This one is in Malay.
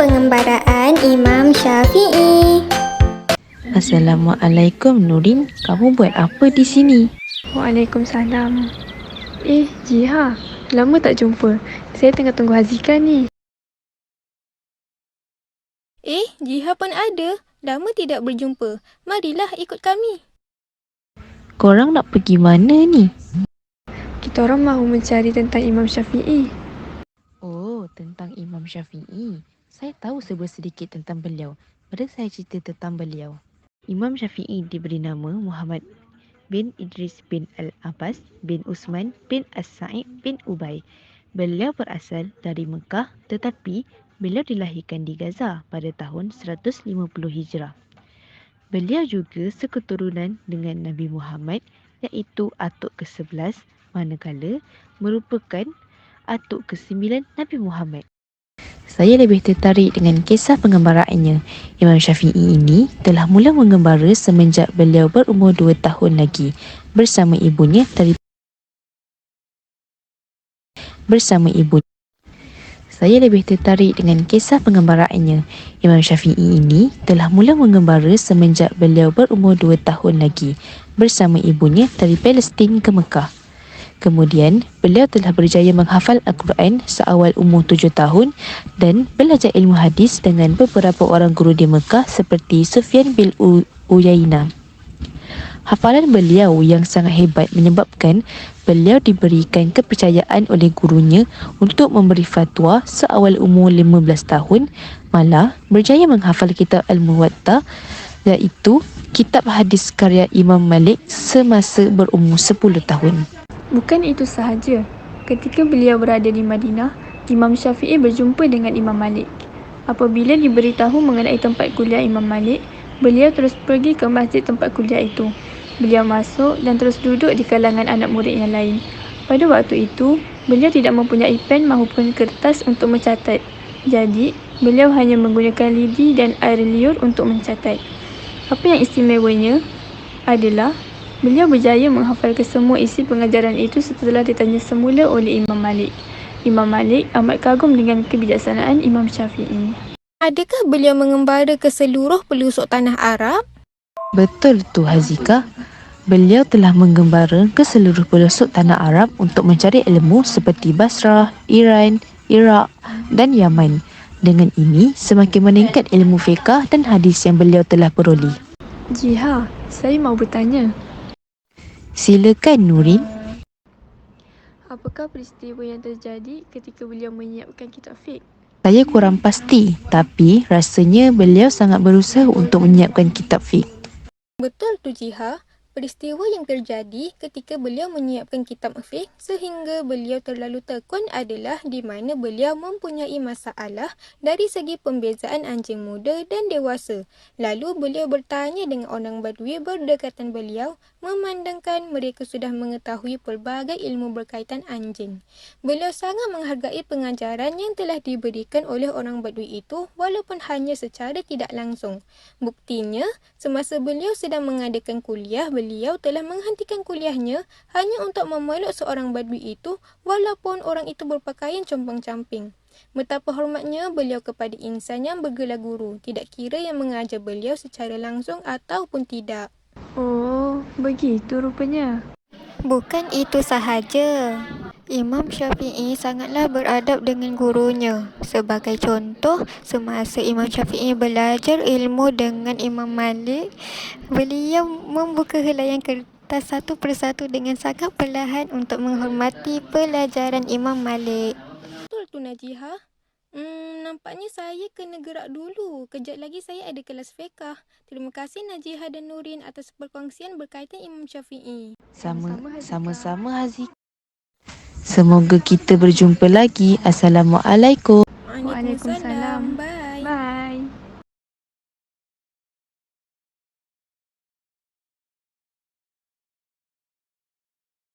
pengembaraan Imam Syafi'i. Assalamualaikum Nurin, kamu buat apa di sini? Waalaikumsalam. Jiha, lama tak jumpa. Saya tengah tunggu Hazika ni. Jiha pun ada. Lama tidak berjumpa. Marilah ikut kami. Korang nak pergi mana ni? Kita orang mahu mencari tentang Imam Syafi'i. Oh, tentang Imam Syafi'i. Saya tahu sedikit tentang beliau. Mari saya cerita tentang beliau. Imam Syafi'i diberi nama Muhammad bin Idris bin Al-Abbas bin Usman bin As-Sa'id bin Ubay. Beliau berasal dari Mekah tetapi beliau dilahirkan di Gaza pada tahun 150 Hijrah. Beliau juga seketurunan dengan Nabi Muhammad iaitu atuk ke-11 manakala merupakan atuk ke-9 Nabi Muhammad. Saya lebih tertarik dengan kisah pengembaraannya. Imam Syafi'i ini telah mula mengembara semenjak beliau berumur 2 tahun lagi bersama ibunya. Saya lebih tertarik dengan kisah pengembaraannya. Imam Syafi'i ini telah mula mengembara semenjak beliau berumur 2 tahun lagi bersama ibunya dari Palestin ke Mekah. Kemudian, beliau telah berjaya menghafal Al-Quran seawal umur 7 tahun dan belajar ilmu hadis dengan beberapa orang guru di Mekah seperti Sufyan bin Uyainah. Hafalan beliau yang sangat hebat menyebabkan beliau diberikan kepercayaan oleh gurunya untuk memberi fatwa seawal umur 15 tahun, malah berjaya menghafal kitab Al-Muwatta iaitu kitab hadis karya Imam Malik semasa berumur 10 tahun. Bukan itu sahaja. Ketika beliau berada di Madinah, Imam Syafi'i berjumpa dengan Imam Malik. Apabila diberitahu mengenai tempat kuliah Imam Malik, beliau terus pergi ke masjid tempat kuliah itu. Beliau masuk dan terus duduk di kalangan anak murid yang lain. Pada waktu itu, beliau tidak mempunyai pen maupun kertas untuk mencatat. Jadi, beliau hanya menggunakan lidi dan air liur untuk mencatat. Apa yang istimewanya adalah beliau berjaya menghafal kesemua isi pengajaran itu setelah ditanya semula oleh Imam Malik. Imam Malik amat kagum dengan kebijaksanaan Imam Syafi'i. Adakah beliau mengembara ke seluruh pelosok tanah Arab? Betul tu Hazika. Beliau telah menggembara ke seluruh pelosok tanah Arab untuk mencari ilmu seperti Basrah, Iran, Iraq dan Yaman. Dengan ini, semakin meningkat ilmu fiqah dan hadis yang beliau telah peroleh. Jiha, saya mau bertanya. Silakan Nurin. Apakah peristiwa yang terjadi ketika beliau menyiapkan kitab fiqh? Saya kurang pasti, tapi rasanya beliau sangat berusaha untuk menyiapkan kitab fiqh. Betul tu Jiha. Peristiwa yang terjadi ketika beliau menyiapkan kitab fiqh sehingga beliau terlalu tekun adalah di mana beliau mempunyai masalah dari segi pembezaan anjing muda dan dewasa. Lalu beliau bertanya dengan orang Badui berdekatan beliau memandangkan mereka sudah mengetahui pelbagai ilmu berkaitan anjing. Beliau sangat menghargai pengajaran yang telah diberikan oleh orang Badui itu walaupun hanya secara tidak langsung. Buktinya, semasa beliau sedang mengadakan kuliah, beliau telah menghentikan kuliahnya hanya untuk memeluk seorang badui itu walaupun orang itu berpakaian compang-camping. Betapa hormatnya beliau kepada insan yang bergelar guru, tidak kira yang mengajar beliau secara langsung ataupun tidak. Oh, begitu rupanya. Bukan itu sahaja. Imam Syafi'i sangatlah beradab dengan gurunya. Sebagai contoh, semasa Imam Syafi'i belajar ilmu dengan Imam Malik, beliau membuka helaian kertas satu persatu dengan sangat perlahan untuk menghormati pelajaran Imam Malik. Betul tu Najiha. Nampaknya saya kena gerak dulu. Kejap lagi saya ada kelas fiqah. Terima kasih Najiha dan Nurin atas perkongsian berkaitan Imam Syafi'i. Sama-sama Hazika. Semoga kita berjumpa lagi. Assalamualaikum. Waalaikumsalam. Bye.